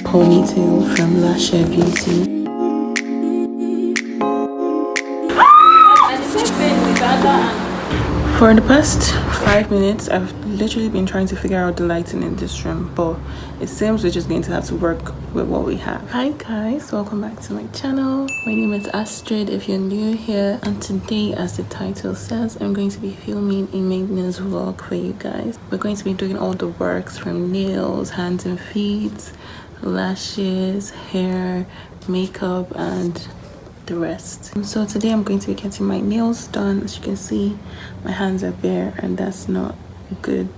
ponytail from Lasher Beauty. For the past 5 minutes, I've literally been trying to figure out the lighting in this room, but it seems we're just going to have to work with what we have. Hi guys, welcome back to my channel. My name is Astrid if you're new here, and today, as the title says, I'm going to be filming a maintenance vlog for you guys. We're going to be doing all the works from nails, hands and feet, lashes, hair, makeup, and the rest. So today I'm going to be getting my nails done. As you can see, my hands are bare and that's not good.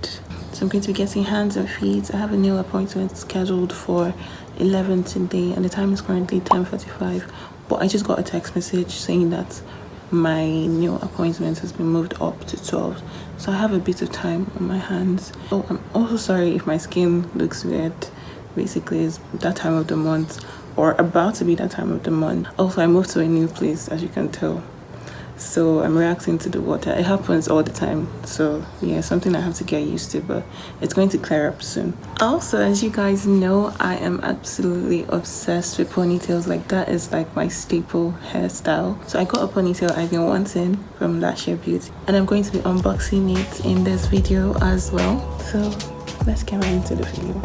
So I'm going to be getting hands and feet. I have a nail appointment scheduled for 11 today and the time is currently 10:45, but I just got a text message saying that my nail appointment has been moved up to 12, so I have a bit of time on my hands. Oh, I'm also sorry if my skin looks weird. Basically, it's that time of the month, or about to be that time of the month. Also, I moved to a new place, as you can tell, so I'm reacting to the water. It happens all the time, so yeah, something I have to get used to, but it's going to clear up soon. Also, as you guys know, I am absolutely obsessed with ponytails. Like, that is like my staple hairstyle. So I got a ponytail I've been wanting from Lasher Beauty, and I'm going to be unboxing it in this video as well. So let's get right into the video.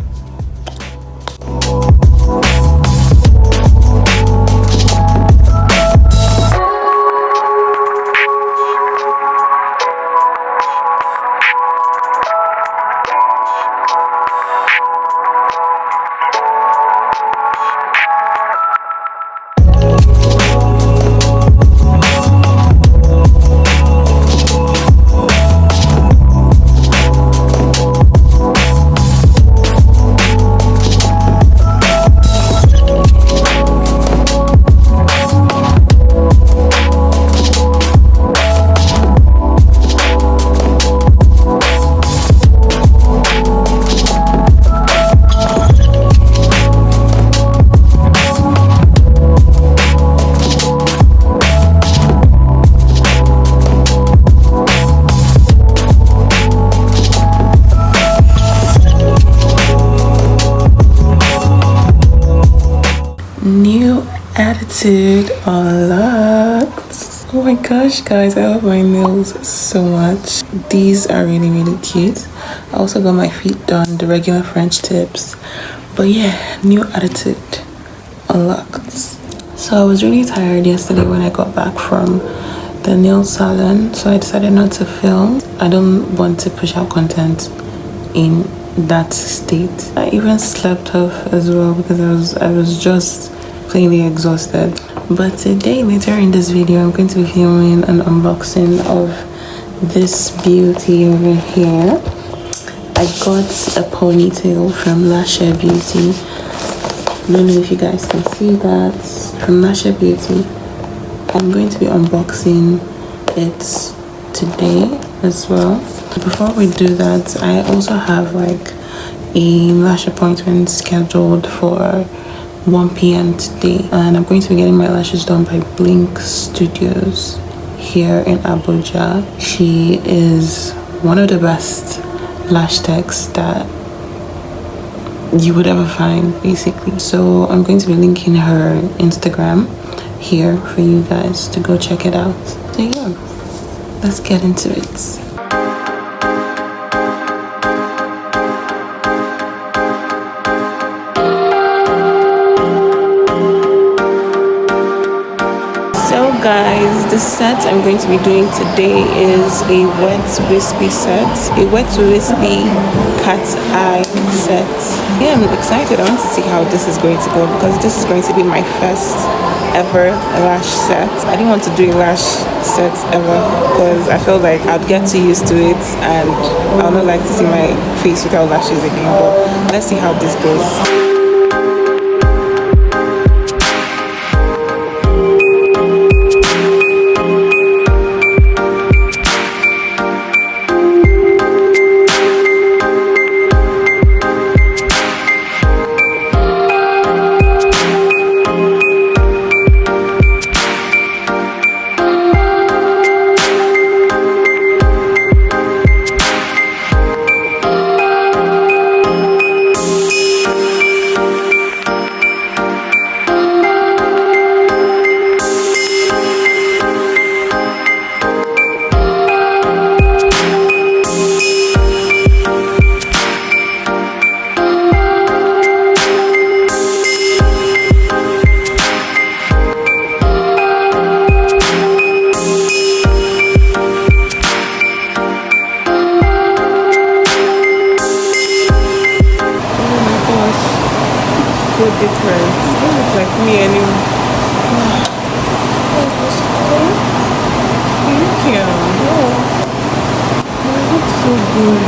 New attitude unlocked. Oh my gosh guys, I love my nails so much. These are really cute. I also got my feet done, the regular French tips. But yeah, new attitude unlocked. So I was really tired yesterday when I got back from the nail salon, so I decided not to film. I don't want to push out content in that state. I even slept off as well because I was just plainly exhausted. But today, later in this video, I'm going to be filming an unboxing of this beauty over here. I got a ponytail from Lasher Beauty. I don't know if you guys can see that. From Lasher Beauty. I'm going to be unboxing it today as well. Before we do that, I also have like a lash appointment scheduled for 1 p.m. today, and I'm going to be getting my lashes done by Blink Studios here in Abuja. She is one of the best lash techs that you would ever find, basically. So I'm going to be linking her Instagram here for you guys to go check it out. So yeah, let's get into it. Guys, the set I'm going to be doing today is a wet wispy set, a wet wispy cat's eye set. Yeah, I'm excited. I want to see how this is going to go because this is going to be my first ever lash set. I didn't want to do a lash set ever because I felt like I'd get too used to it and I would not like to see my face without lashes again, but let's see how this goes. so different. You don't look like me anymore. Thank you. You look so good.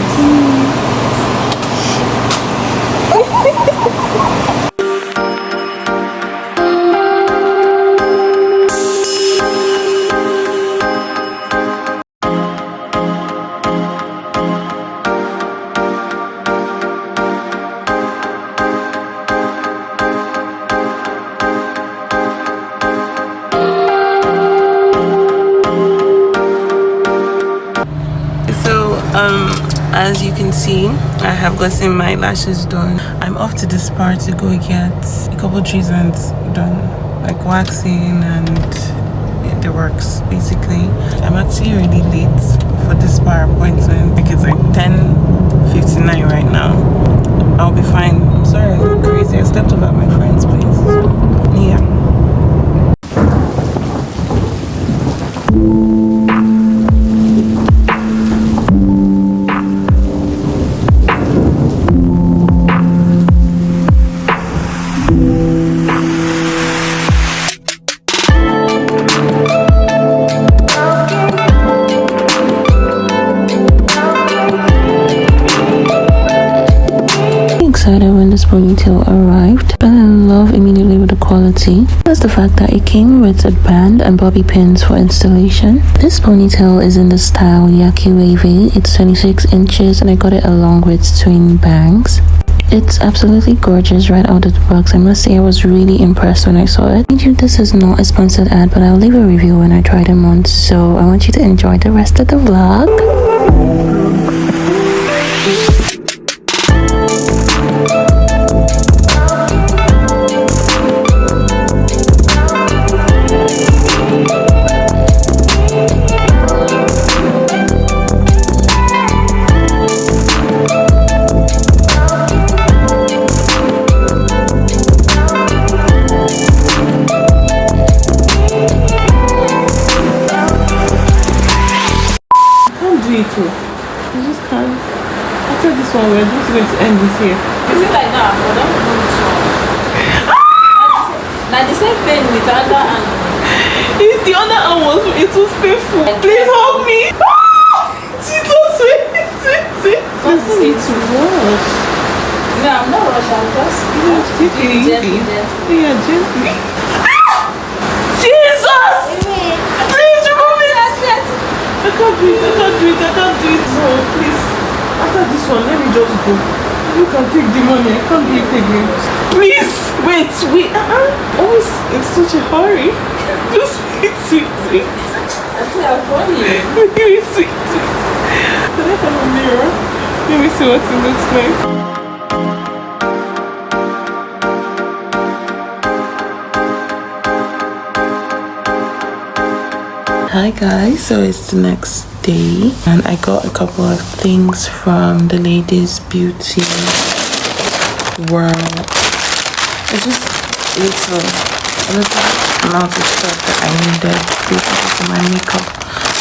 As you can see, I have gotten my lashes done. I'm off to the spa to go get a couple treatments done, like waxing and the works basically. I'm actually really late for the spa appointment because it's like 10:59 right now. I'll be fine. I'm sorry I look crazy. I slept over at my friend's place. Yeah. When this ponytail arrived, fell in love immediately with the quality. That's the fact that it came with a band and bobby pins for installation. This ponytail is in the style Yaki Wavy. It's 26 inches and I got it along with twin bangs. It's absolutely gorgeous right out of the box. I must say I was really impressed when I saw it. This is not a sponsored ad, but I'll leave a review when I try them on, so I want you to enjoy the rest of the vlog. You just can't. After this one, we're just going to end this here. Is it like that? For don't do this one. Now the same thing with the other hand. If the other arm was, it was painful. Please help me. Jesus, wait. It's worse. No, I'm not rushing. I'm just take it easy. Gently. Yeah, gently. Jesus! Please remove it. I can't do it. No, please. After this one, let me just go. You can take the money. I can't do it again. Please, wait. Always in such a hurry. Just wait. I think I'll call you. Wait. Can I have a mirror? Let me see what it looks like. Hi guys, so it's the next day and I got a couple of things from the ladies beauty world. It's just a little amount of stuff that I needed basically for my makeup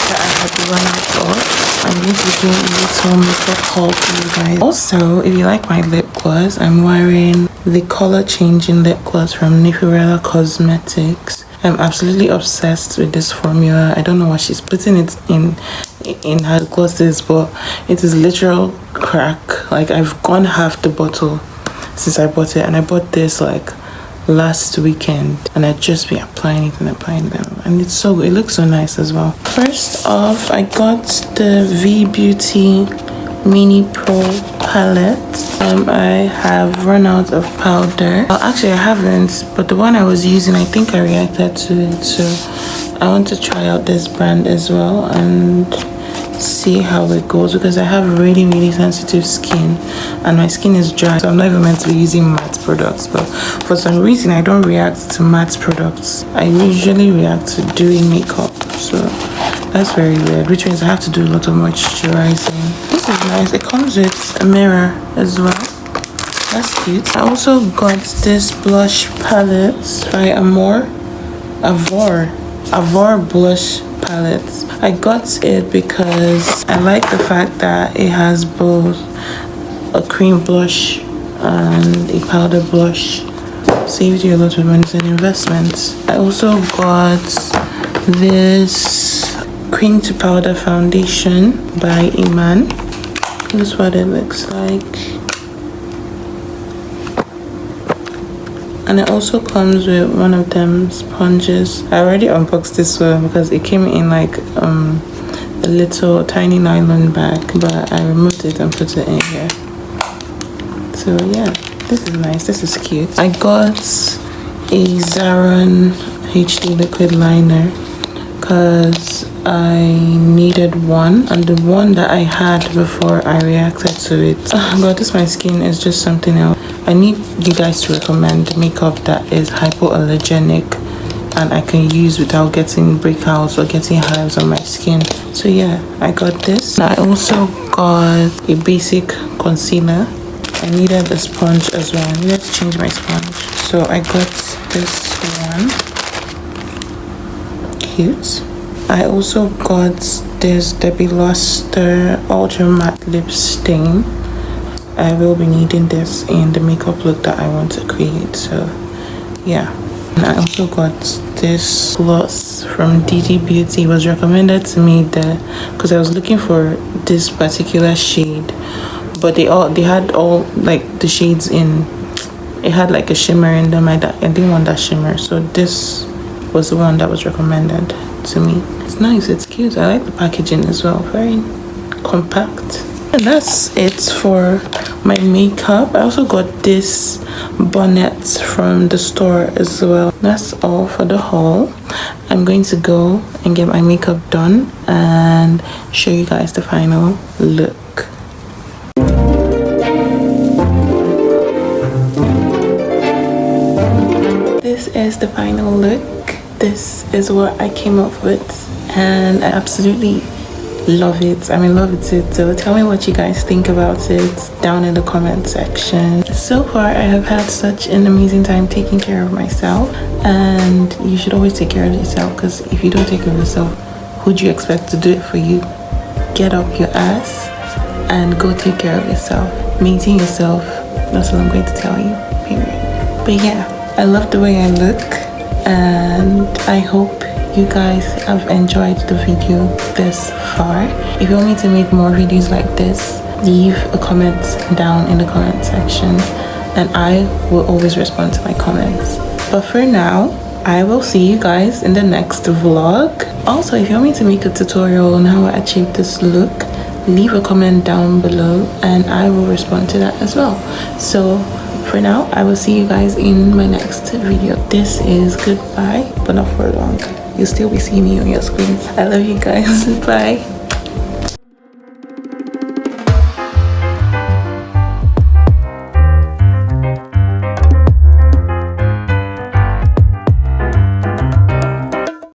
that I had run out of. I'm going to be doing a little makeup haul for you guys. Also, if you like my lip gloss, I'm wearing the color changing lip gloss from MYFIRST Cosmetics. I'm absolutely obsessed with this formula. I don't know what she's putting it in her glosses, but it is literal crack. Like, I've gone half the bottle since I bought it, and I bought this like last weekend, and I've just been applying it and it's so good. It looks so nice as well. First off, I got the V Beauty Mini Pro palette. I have run out of powder. Well, actually I haven't, but the one I was using, I think I reacted to it, so I want to try out this brand as well and see how it goes, because I have really sensitive skin and my skin is dry, so I'm not even meant to be using matte products, but for some reason I don't react to matte products. I usually react to doing makeup, so that's very weird, which means I have to do a lot of moisturizing. This is nice. It comes with a mirror as well. That's cute. I also got this blush palette by Avor blush palette. I got it because I like the fact that it has both a cream blush and a powder blush saved you a lot of money. It's an investment. I also got this cream to powder foundation by Iman. This is what it looks like. And it also comes with one of them sponges. I already unboxed this one because it came in like a little tiny nylon bag, but I removed it and put it in here. So yeah, this is nice. This is cute. I got a Zaron HD liquid liner because I needed one, and the one that I had before I reacted to it. Oh god, this my skin is just something else. I need you guys to recommend makeup that is hypoallergenic and I can use without getting breakouts or getting hives on my skin. So yeah, I got this. I also got a basic concealer. I needed a sponge as well. I needed to change my sponge, so I got this one. Cute. I also got this Debbie Luster Ultra Matte Lip Stain. I will be needing this in the makeup look that I want to create, so yeah. And I also got this gloss from DD Beauty. It was recommended to me there because I was looking for this particular shade, but they had all like the shades in. It had like a shimmer in them. I didn't want that shimmer, so this was the one that was recommended to me. It's nice, it's cute. I like the packaging as well, very compact. And that's it for my makeup. I also got this bonnet from the store as well. That's all for the haul. I'm going to go and get my makeup done and show you guys the final look. This is the final look. This is what I came up with and I absolutely love it. I'm in love with it. So tell me what you guys think about it down in the comment section. So far I have had such an amazing time taking care of myself, and you should always take care of yourself, because if you don't take care of yourself, who do you expect to do it for you? Get up your ass and go take care of yourself. Maintain yourself. That's what I'm going to tell you, period. But yeah, I love the way I look and I hope you guys have enjoyed the video this far. If you want me to make more videos like this, leave a comment down in the comment section and I will always respond to my comments. But for now, I will see you guys in the next vlog. Also, if you want me to make a tutorial on how I achieve this look, leave a comment down below and I will respond to that as well. So for now, I will see you guys in my next video. This is goodbye, but not for long. You'll still be seeing me on your screens. I love you guys. Bye.